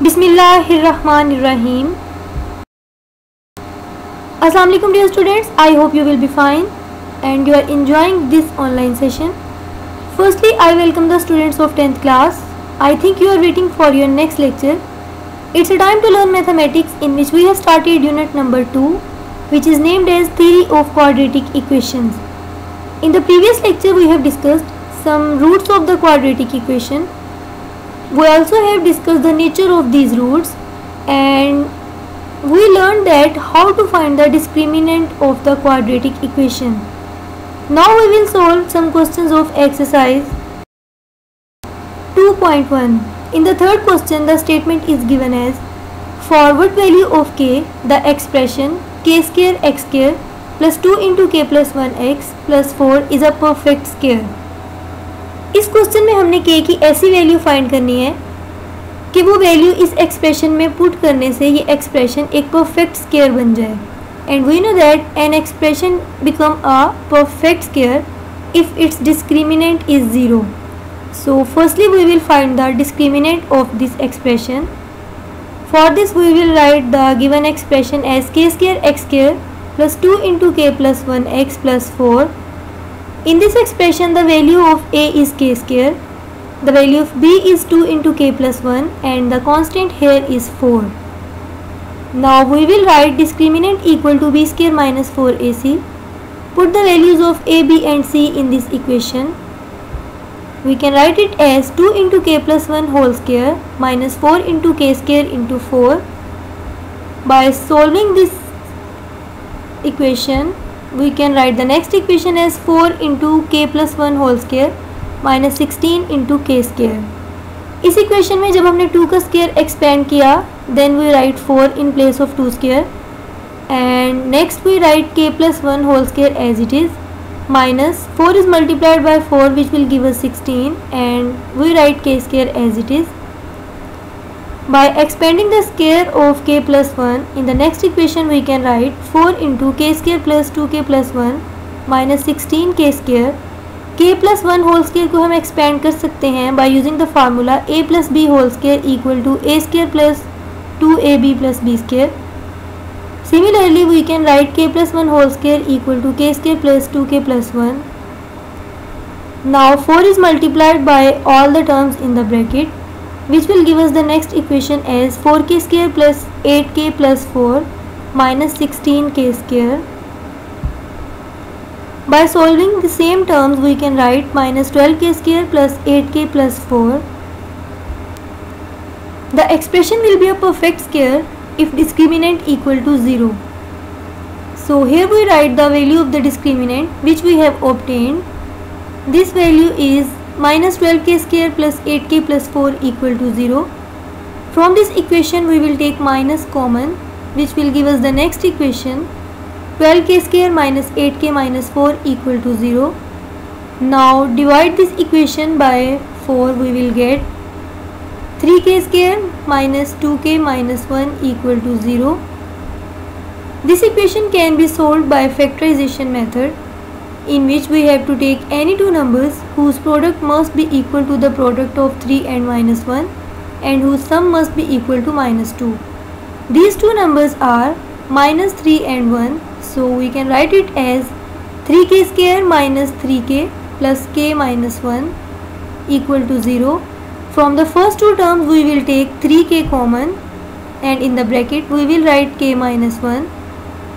Bismillahirrahmanirrahim. Assalamu alaikum dear students. I hope you will be fine and you are enjoying this online session. Firstly, I welcome the students of 10th class. I think you are waiting for your next lecture. It's a time to learn mathematics in which we have started unit number 2, which is named as Theory of Quadratic Equations. In the previous lecture, we have discussed some roots of the quadratic equation. We also have discussed the nature of these roots and we learned that how to find the discriminant of the quadratic equation. Now we will solve some questions of exercise 2.1. In the third question, the statement is given as for what value of k the expression k square x square plus 2 into k plus 1x plus 4 is a perfect square. इस question में हमने k की ऐसी value find करनी है कि वो value इस एक्सप्रेशन में पुट करने से ये एक्सप्रेशन एक परफेक्ट स्क्वायर बन जाए. And we know that an expression become a perfect square if its discriminant is 0. So firstly we will find the discriminant of this expression. For this we will write the given expression as k square x square plus 2 into k plus 1x plus 4. In this expression, the value of a is k square, the value of b is 2 into k plus 1 and the constant here is 4. Now we will write discriminant equal to b square minus 4ac. Put the values of a, b and c in this equation. We can write it as 2 into k plus 1 whole square minus 4 into k square into 4. By solving this equation, we can write the next equation as 4 into k plus 1 whole square minus 16 into k square. इस equation में जब हमने 2 का square expand किया then we write 4 in place of 2 square and next we write k plus 1 whole square as it is minus 4 is multiplied by 4 which will give us 16 and we write k square as it is. By expanding the square of k plus 1 in the next equation we can write 4 into k square plus 2k plus 1 minus 16 k square. k plus 1 whole square को हम expand कर सकते हैं by using the formula a plus b whole square equal to a square plus 2ab plus b square. Similarly we can write k plus 1 whole square equal to k square plus 2k plus 1. Now 4 is multiplied by all the terms in the bracket which will give us the next equation as 4k square plus 8k plus 4 minus 16k square. By solving the same terms we can write minus 12k square plus 8k plus 4. The expression will be a perfect square if discriminant equal to 0. So here we write the value of the discriminant which we have obtained. This value is minus 12k square plus 8k plus 4 equal to 0. From this equation we will take minus common which will give us the next equation 12k square minus 8k minus 4 equal to 0. Now divide this equation by 4 we will get 3k square minus 2k minus 1 equal to 0. This equation can be solved by factorization method in which we have to take any two numbers whose product must be equal to the product of 3 and minus 1 and whose sum must be equal to minus 2. These two numbers are minus 3 and 1, so we can write it as 3k square minus 3k plus k minus 1 equal to 0. From the first two terms we will take 3k common and in the bracket we will write k minus 1.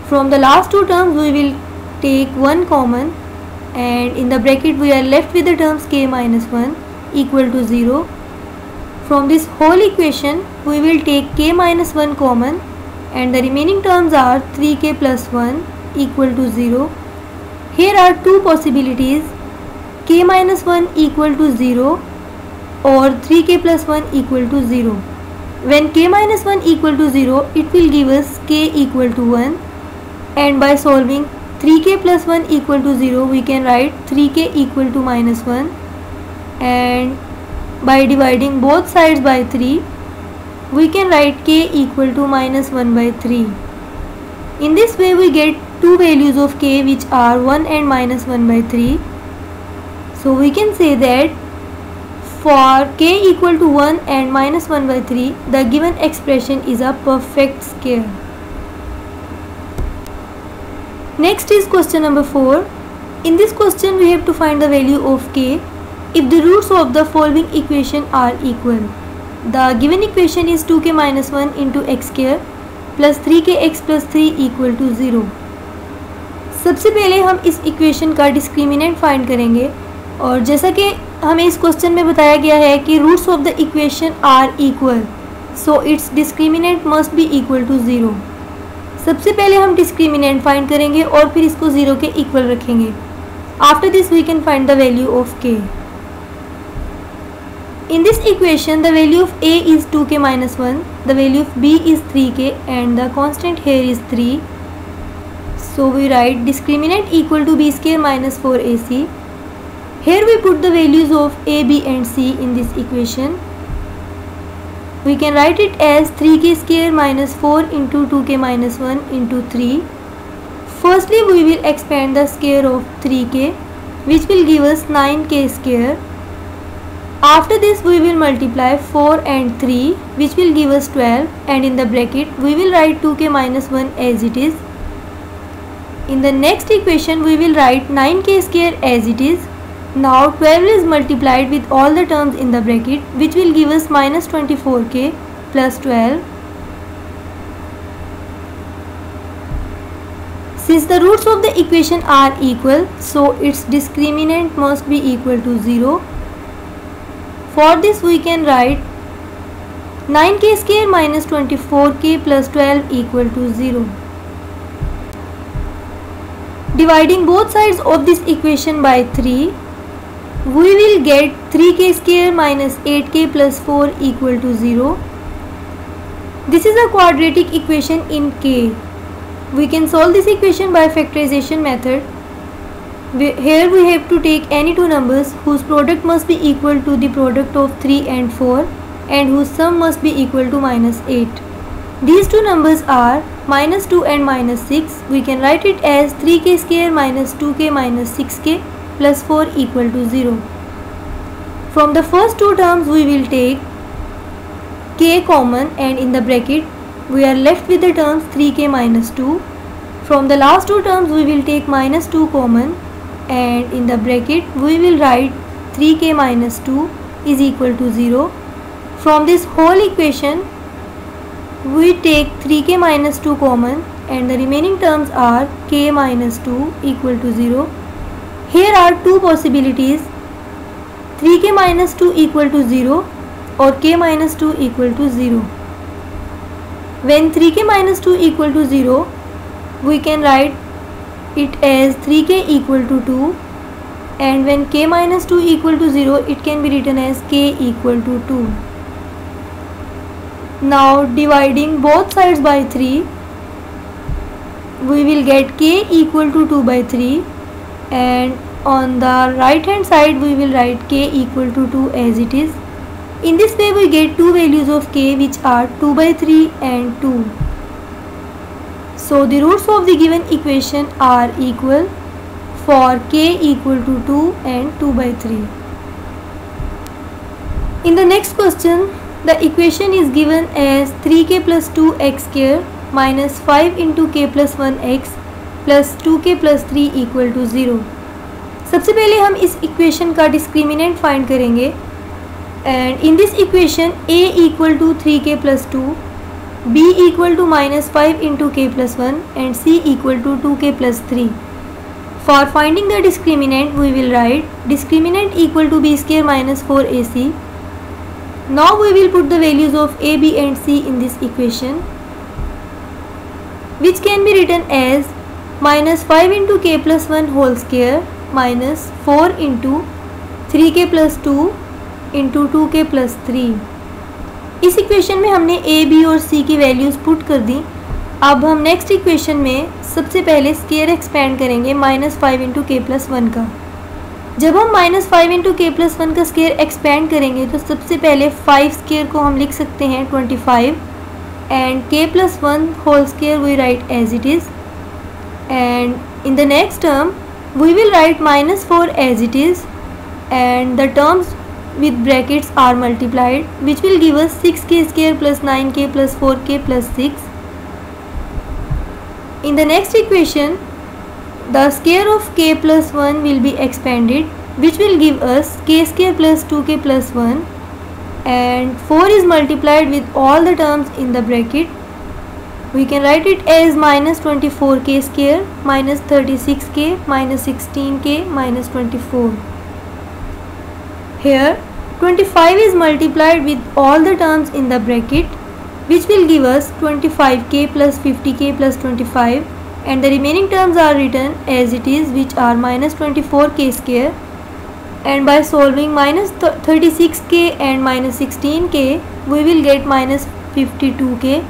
From the last two terms we will take 1 common and in the bracket we are left with the terms k minus 1 equal to 0. From this whole equation we will take k minus 1 common and the remaining terms are 3k plus 1 equal to 0. Here are two possibilities, k minus 1 equal to 0 or 3k plus 1 equal to 0. When k minus 1 equal to 0 it will give us k equal to 1 and by solving 3k plus 1 equal to 0 we can write 3k equal to minus 1 and by dividing both sides by 3 we can write k equal to minus 1 by 3. In this way we get two values of k which are 1 and minus 1 by 3. So we can say that For k equal to 1 and minus 1 by 3, the given expression is a perfect square. Next is question number 4. In this question we have to find the value of k if the roots of the following equation are equal. The given equation is 2k minus 1 into x square plus 3kx plus 3 equal to 0. सबसे पहले हम इस equation का discriminant find करेंगे, और जैसा कि हमें इस क्वेश्चन में बताया गया है कि roots of the equation are equal, so its discriminant must be equal to 0. सबसे पहले हम डिस्क्रिमिनेंट फाइंड करेंगे और फिर इसको 0 के इक्वल रखेंगे. After this we can find the value of k. In this equation the value of a is 2k minus 1, the value of b is 3k and the constant here is 3. So we write discriminant equal to b square minus 4ac. Here we put the values of a, b and c in this equation. We can write it as 3k square minus 4 into 2k minus 1 into 3. Firstly we will expand the square of 3k, which will give us 9k square. After this we will multiply 4 and 3, which will give us 12, and in the bracket we will write 2k minus 1 as it is. In the next equation we will write 9k square as it is. Now 12 is multiplied with all the terms in the bracket, which will give us minus 24k plus 12. Since the roots of the equation are equal, so its discriminant must be equal to 0. For this we can write 9k square minus 24k plus 12 equal to 0. Dividing both sides of this equation by 3, we will get 3k square minus 8k plus 4 equal to 0. This is a quadratic equation in k. We can solve this equation by factorization method. Here we have to take any two numbers whose product must be equal to the product of 3 and 4 and whose sum must be equal to minus 8. These two numbers are minus 2 and minus 6. We can write it as 3k square minus 2k minus 6k plus 4 equal to 0. From the first two terms we will take k common, and in the bracket we are left with the terms 3k minus 2. From the last two terms we will take minus 2 common, and in the bracket we will write 3k minus 2 is equal to 0. From this whole equation we take 3k minus 2 common, and the remaining terms are k minus 2 equal to 0. Here are two possibilities, 3k minus 2 equal to 0 or k minus 2 equal to 0. When 3k minus 2 equal to 0, we can write it as 3k equal to 2, and when k minus 2 equal to 0, it can be written as k equal to 2. Now dividing both sides by 3, we will get k equal to 2 by 3, and on the right hand side we will write k equal to 2 as it is. In this way we get two values of k, which are 2 by 3 and 2. So the roots of the given equation are equal for k equal to 2 and 2 by 3. In the next question, the equation is given as 3k plus 2x square minus 5 into k plus 1x plus 2k plus 3 equal to 0. सबसे पहले हम इस equation का discriminant find करेंगे, and in this equation a equal to 3k plus 2, b equal to minus 5 into k plus 1 and c equal to 2k plus 3. For finding the discriminant we will write discriminant equal to b square minus 4ac. Now we will put the values of a, b and c in this equation, which can be written as minus 5 into k plus 1 whole square minus 4 into 3k plus 2 into 2k plus 3. इस equation में हमने a, b और c की values put कर दी. अब हम next equation में सबसे पहले स्केयर एक्सपेंड करेंगे माइनस 5 इंटू के प्लस 1 का. जब हम माइनस 5 इंटू के प्लस 1 का स्केयर एक्सपेंड करेंगे तो सबसे पहले 5 स्केयर को हम लिख सकते हैं 25, and k plus 1 whole square we write as it is, and in the next term we will write minus 4 as it is, and the terms with brackets are multiplied, which will give us 6k square plus 9k plus 4k plus 6. In the next equation, the square of k plus 1 will be expanded, which will give us k square plus 2k plus 1, and 4 is multiplied with all the terms in the bracket. We can write it as minus 24k square minus 36k minus 16k minus 24. Here 25 is multiplied with all the terms in the bracket, which will give us 25k plus 50k plus 25, and the remaining terms are written as it is, which are minus 24k square. And by solving minus 36k and minus 16k, we will get minus 52k,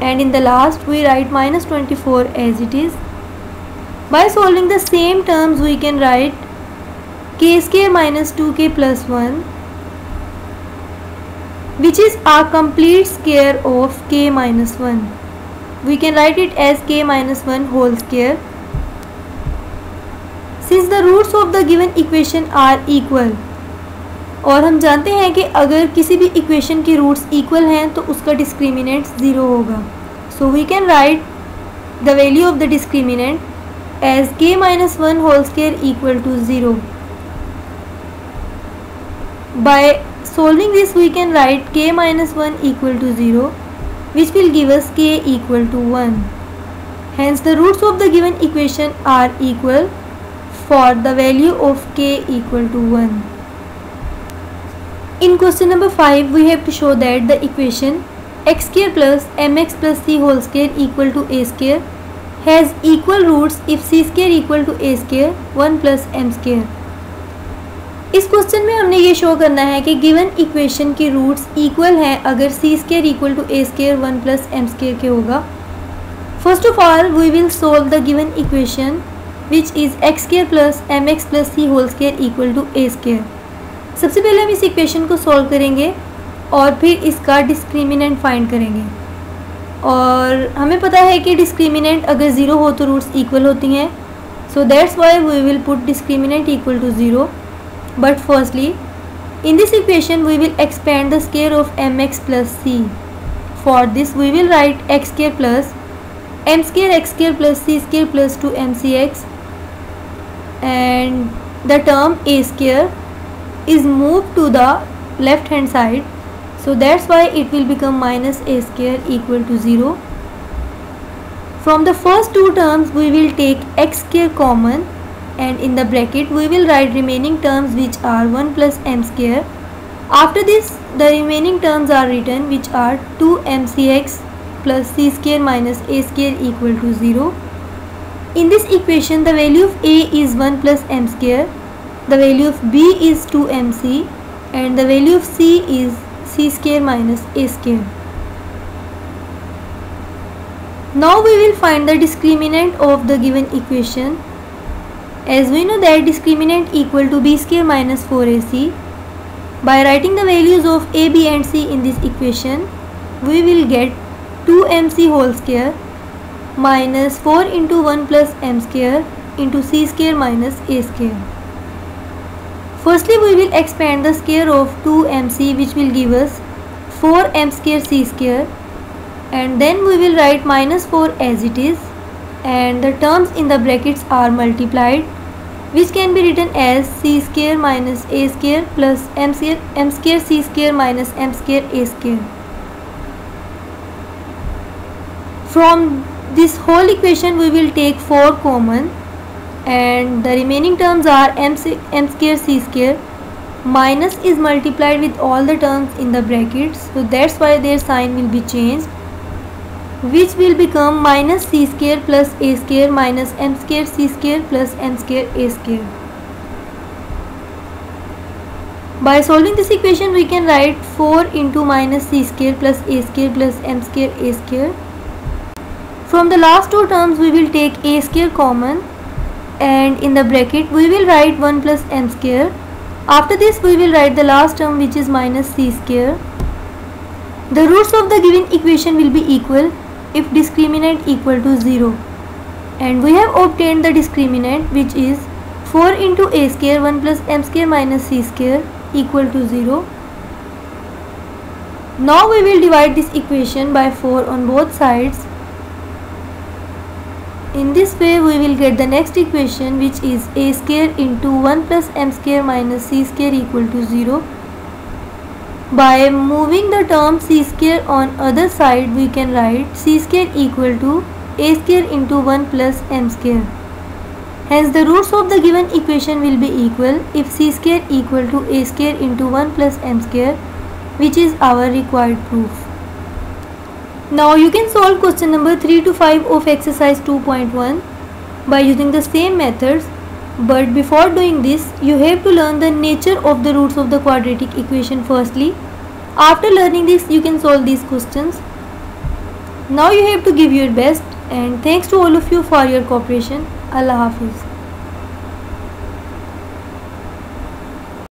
and in the last we write minus 24 as it is. By solving the same terms, we can write k square minus 2k plus 1, which is a complete square of k minus 1. We can write it as k minus 1 whole square. Since the roots of the given equation are equal, और हम जानते हैं कि अगर किसी भी equation के roots equal हैं तो उसका डिस्क्रिमिनेंट ज़ीरो होगा. So we can write the value of the discriminant as k minus 1 whole square equal to 0. By solving this, we can write k minus 1 equal to 0, which will give us k equal to 1. Hence the roots of the given equation are equal for the value of k equal to 1. In question number 5, we have to show that the equation x square plus mx plus c whole square equal to a square has equal roots if c square equal to a square 1 plus m square. इस question में हमने ये show करना है कि given equation के roots equal हैं अगर c square equal to a square 1 plus m square के होगा. First of all we will solve the given equation which is x square plus mx plus c whole square equal to a square. सबसे पहले हम इस equation को solve करेंगे और फिर इसका डिस्क्रिमिनेंट फाइंड करेंगे. और हमें पता है कि डिस्क्रिमिनेंट अगर ज़ीरो हो तो रूट्स इक्वल होती हैं. So that's why we will put discriminant equal to 0. But firstly, in this equation we will expand the square of mx plus c. For this we will write x square plus m square x square plus c square plus 2mcx, and the term a square is moved to the left hand side, so that's why it will become minus a square equal to 0. From the first two terms we will take x square common, and in the bracket we will write remaining terms which are 1 plus m square. After this the remaining terms are written which are 2mcx plus c square minus a square equal to 0. In this equation the value of a is 1 plus m square, the value of b is 2mc, and the value of c is c square minus a square. Now we will find the discriminant of the given equation. As we know that discriminant equal to b square minus 4ac, by writing the values of a, b and c in this equation, we will get 2mc whole square minus 4 into 1 plus m square into c square minus a square. Firstly we will expand the square of 2mc, which will give us 4m square c square, and then we will write minus 4 as it is, and the terms in the brackets are multiplied, which can be written as c square minus a square plus m square c square minus m square a square. From this whole equation we will take 4 common, and the remaining terms are m square c square. Minus is multiplied with all the terms in the brackets, so that's why their sign will be changed, which will become minus c square plus a square minus m square c square plus m square a square. By solving this equation we can write 4 into minus c square plus a square plus m square a square. From the last two terms we will take a square common, and in the bracket we will write 1 plus m square. After this we will write the last term which is minus c square. The roots of the given equation will be equal if discriminant equal to 0, and we have obtained the discriminant which is 4 into a square 1 plus m square minus c square equal to 0. Now we will divide this equation by 4 on both sides. In this way we will get the next equation, which is a square into 1 plus m square minus c square equal to 0. By moving the term c square on other side, we can write c square equal to a square into 1 plus m square. Hence the roots of the given equation will be equal if c square equal to a square into 1 plus m square, which is our required proof. Now you can solve question number 3 to 5 of exercise 2.1 by using the same methods, but before doing this you have to learn the nature of the roots of the quadratic equation firstly. After learning this you can solve these questions. Now you have to give your best, and thanks to all of you for your cooperation. Allah Hafiz.